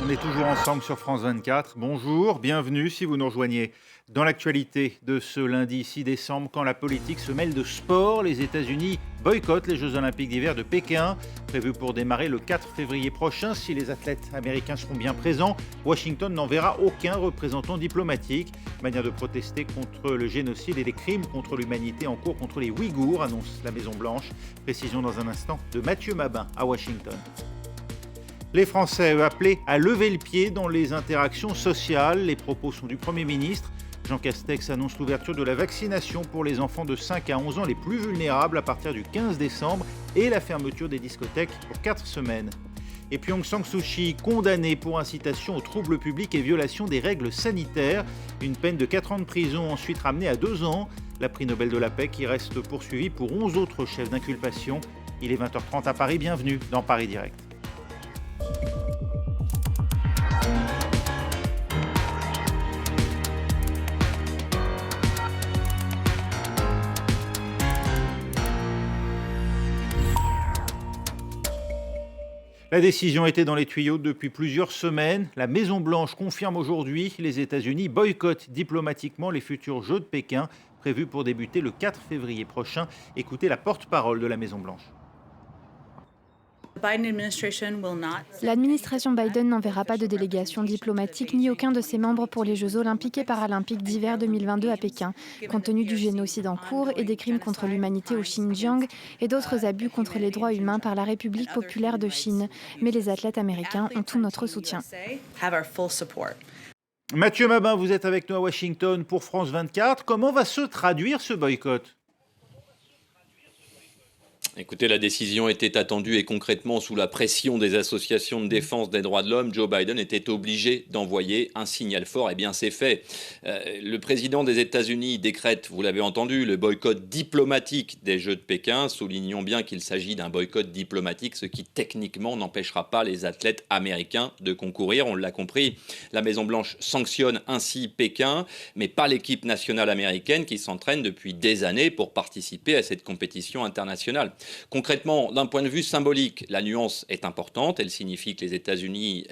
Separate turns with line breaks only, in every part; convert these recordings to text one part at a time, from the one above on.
On est toujours ensemble sur France 24. Bonjour, bienvenue si vous nous rejoignez. Dans l'actualité de ce lundi 6 décembre, quand la politique se mêle de sport, les États-Unis boycottent les Jeux Olympiques d'hiver de Pékin, prévus pour démarrer le 4 février prochain. Si les athlètes américains seront bien présents, Washington n'enverra aucun représentant diplomatique. Manière de protester contre le génocide et les crimes contre l'humanité en cours contre les Ouïghours, annonce la Maison-Blanche. Précision dans un instant de Mathieu Mabin à Washington. Les Français, eux, appelés à lever le pied dans les interactions sociales. Les propos sont du Premier ministre. Jean Castex annonce l'ouverture de la vaccination pour les enfants de 5 à 11 ans les plus vulnérables à partir du 15 décembre et la fermeture des discothèques pour 4 semaines. Et puis Aung San Suu Kyi, condamné pour incitation aux troubles publics et violation des règles sanitaires. Une peine de 4 ans de prison ensuite ramenée à 2 ans. La prix Nobel de la paix qui reste poursuivie pour 11 autres chefs d'inculpation. Il est 20h30 à Paris, bienvenue dans Paris Direct. La décision était dans les tuyaux depuis plusieurs semaines. La Maison-Blanche confirme aujourd'hui que les États-Unis boycottent diplomatiquement les futurs Jeux de Pékin, prévus pour débuter le 4 février prochain. Écoutez la porte-parole de la Maison-Blanche.
L'administration Biden n'enverra pas de délégation diplomatique ni aucun de ses membres pour les Jeux olympiques et paralympiques d'hiver 2022 à Pékin, compte tenu du génocide en cours et des crimes contre l'humanité au Xinjiang et d'autres abus contre les droits humains par la République populaire de Chine. Mais les athlètes américains ont tout notre soutien.
Mathieu Mabin, vous êtes avec nous à Washington pour France 24. Comment va se traduire ce boycott ?
Écoutez, la décision était attendue et concrètement, sous la pression des associations de défense des droits de l'homme, Joe Biden était obligé d'envoyer un signal fort. Eh bien, c'est fait. Le président des États-Unis décrète, vous l'avez entendu, le boycott diplomatique des Jeux de Pékin. Soulignons bien qu'il s'agit d'un boycott diplomatique, ce qui techniquement n'empêchera pas les athlètes américains de concourir. On l'a compris, la Maison-Blanche sanctionne ainsi Pékin, mais pas l'équipe nationale américaine qui s'entraîne depuis des années pour participer à cette compétition internationale. Concrètement, d'un point de vue symbolique, la nuance est importante. Elle signifie que les États-Unis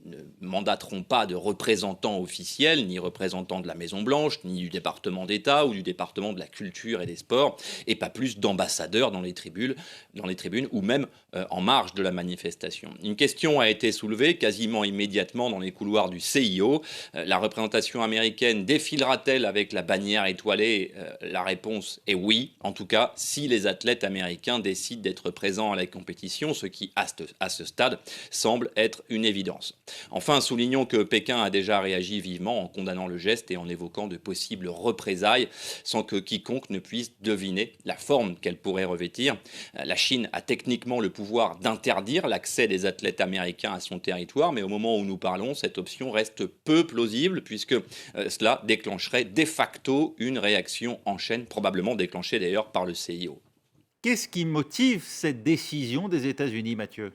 ne mandateront pas de représentants officiels, ni représentants de la Maison-Blanche, ni du département d'État ou du département de la culture et des sports, et pas plus d'ambassadeurs dans les tribunes ou même en marge de la manifestation. Une question a été soulevée quasiment immédiatement dans les couloirs du CIO. La représentation américaine défilera-t-elle avec la bannière étoilée ? La réponse est oui, en tout cas si les athlètes américains décide d'être présent à la compétition, ce qui, à ce stade, semble être une évidence. Enfin, soulignons que Pékin a déjà réagi vivement en condamnant le geste et en évoquant de possibles représailles, sans que quiconque ne puisse deviner la forme qu'elle pourrait revêtir. La Chine a techniquement le pouvoir d'interdire l'accès des athlètes américains à son territoire, mais au moment où nous parlons, cette option reste peu plausible, puisque cela déclencherait de facto une réaction en chaîne, probablement déclenchée d'ailleurs par le CIO.
Qu'est-ce qui motive cette décision des États-Unis, Mathieu ?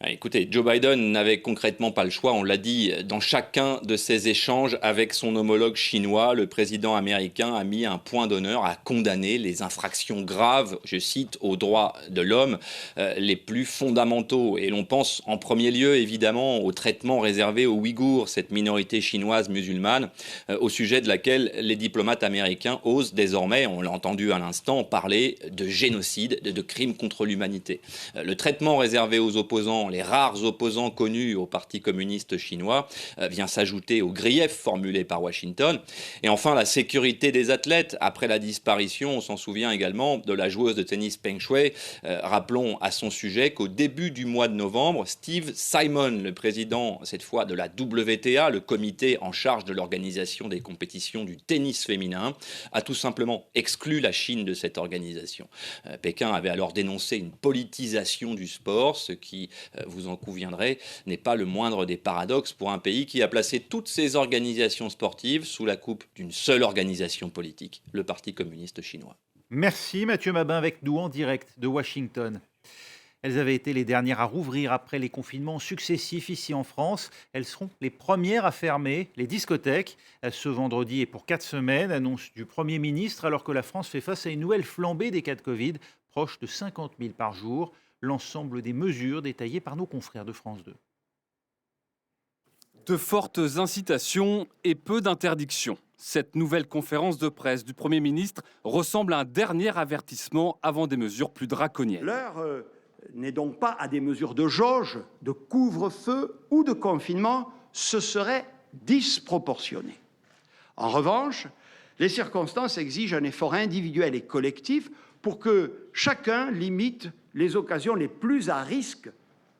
Écoutez, Joe Biden n'avait concrètement pas le choix, on l'a dit, dans chacun de ses échanges avec son homologue chinois, le président américain a mis un point d'honneur à condamner les infractions graves, je cite, aux droits de l'homme les plus fondamentaux. Et l'on pense en premier lieu, évidemment, au traitement réservé aux Ouïghours, cette minorité chinoise musulmane, au sujet de laquelle les diplomates américains osent désormais, on l'a entendu à l'instant, parler de génocide, de crimes contre l'humanité. Le traitement réservé aux opposants, les rares opposants connus au Parti communiste chinois, vient s'ajouter aux griefs formulés par Washington. Et enfin, la sécurité des athlètes. Après la disparition, on s'en souvient également, de la joueuse de tennis Peng Shuai. Rappelons à son sujet qu'au début du mois de novembre, Steve Simon, le président cette fois de la WTA, le comité en charge de l'organisation des compétitions du tennis féminin, a tout simplement exclu la Chine de cette organisation. Pékin avait alors dénoncé une politisation du sport, ce qui, vous en conviendrez, n'est pas le moindre des paradoxes pour un pays qui a placé toutes ses organisations sportives sous la coupe d'une seule organisation politique, le Parti communiste chinois.
Merci Mathieu Mabin avec nous en direct de Washington. Elles avaient été les dernières à rouvrir après les confinements successifs ici en France. Elles seront les premières à fermer les discothèques ce vendredi et pour 4 semaines, annonce du Premier ministre, alors que la France fait face à une nouvelle flambée des cas de Covid, proche de 50 000 par jour. l'ensemble des mesures détaillées par nos confrères de France 2.
De fortes incitations et peu d'interdictions. Cette nouvelle conférence de presse du Premier ministre ressemble à un dernier avertissement avant des mesures plus draconiennes.
L'heure n'est donc pas à des mesures de jauge, de couvre-feu ou de confinement, ce serait disproportionné. En revanche, les circonstances exigent un effort individuel et collectif pour que chacun limite les occasions les plus à risque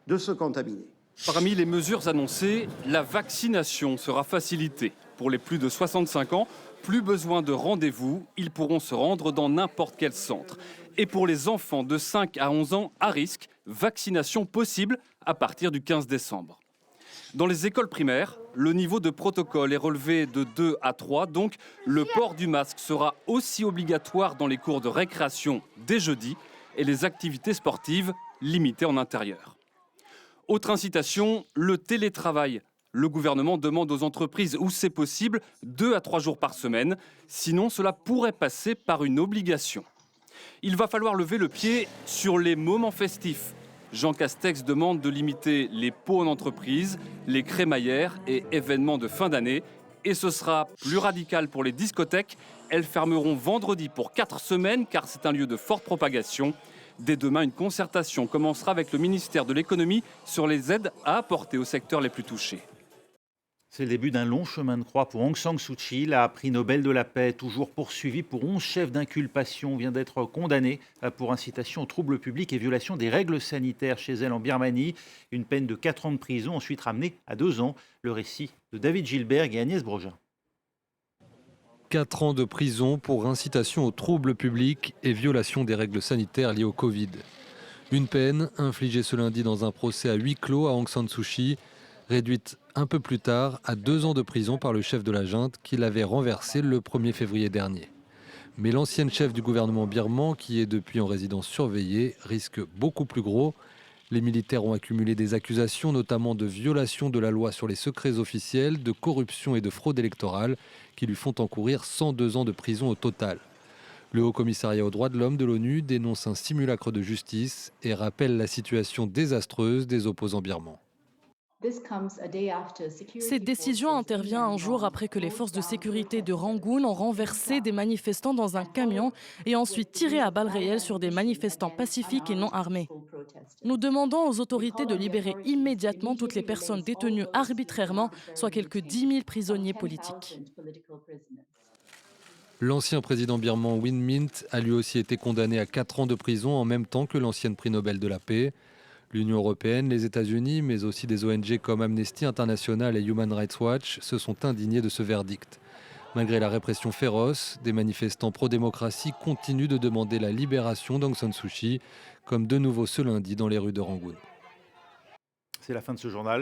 de se contaminer.
Parmi les mesures annoncées, la vaccination sera facilitée. Pour les plus de 65 ans, plus besoin de rendez-vous, ils pourront se rendre dans n'importe quel centre. Et pour les enfants de 5 à 11 ans à risque, vaccination possible à partir du 15 décembre. Dans les écoles primaires, le niveau de protocole est relevé de 2 à 3, donc le port du masque sera aussi obligatoire dans les cours de récréation dès jeudi et les activités sportives limitées en intérieur. Autre incitation, le télétravail. Le gouvernement demande aux entreprises où c'est possible 2 à 3 jours par semaine, sinon cela pourrait passer par une obligation. Il va falloir lever le pied sur les moments festifs. Jean Castex demande de limiter les pots en entreprise, les crémaillères et événements de fin d'année. Et ce sera plus radical pour les discothèques. Elles fermeront vendredi pour 4 semaines car c'est un lieu de forte propagation. Dès demain, une concertation commencera avec le ministère de l'économie sur les aides à apporter aux secteurs les plus touchés.
C'est le début d'un long chemin de croix pour Aung San Suu Kyi, la prix Nobel de la paix, toujours poursuivie pour 11 chefs d'inculpation, vient d'être condamnée pour incitation au trouble public et violation des règles sanitaires chez elle en Birmanie. Une peine de 4 ans de prison, ensuite ramenée à 2 ans. Le récit de David Gilberg et Agnès Brogin.
4 ans de prison pour incitation au trouble public et violation des règles sanitaires liées au Covid. Une peine infligée ce lundi dans un procès à huis clos à Aung San Suu Kyi, réduite un peu plus tard à 2 ans de prison par le chef de la junte qui l'avait renversé le 1er février dernier. Mais l'ancienne chef du gouvernement birman, qui est depuis en résidence surveillée, risque beaucoup plus gros. Les militaires ont accumulé des accusations, notamment de violation de la loi sur les secrets officiels, de corruption et de fraude électorale, qui lui font encourir 102 ans de prison au total. Le Haut-Commissariat aux droits de l'homme de l'ONU dénonce un simulacre de justice et rappelle la situation désastreuse des opposants birmans.
Cette décision intervient un jour après que les forces de sécurité de Rangoon ont renversé des manifestants dans un camion et ensuite tiré à balles réelles sur des manifestants pacifiques et non armés. Nous demandons aux autorités de libérer immédiatement toutes les personnes détenues arbitrairement, soit quelques 10 000 prisonniers politiques.
L'ancien président birman Win Myint a lui aussi été condamné à 4 ans de prison en même temps que l'ancienne prix Nobel de la paix. L'Union européenne, les États-Unis, mais aussi des ONG comme Amnesty International et Human Rights Watch se sont indignés de ce verdict. Malgré la répression féroce, des manifestants pro-démocratie continuent de demander la libération d'Aung San Suu Kyi, comme de nouveau ce lundi dans les rues de Rangoon.
C'est la fin de ce journal.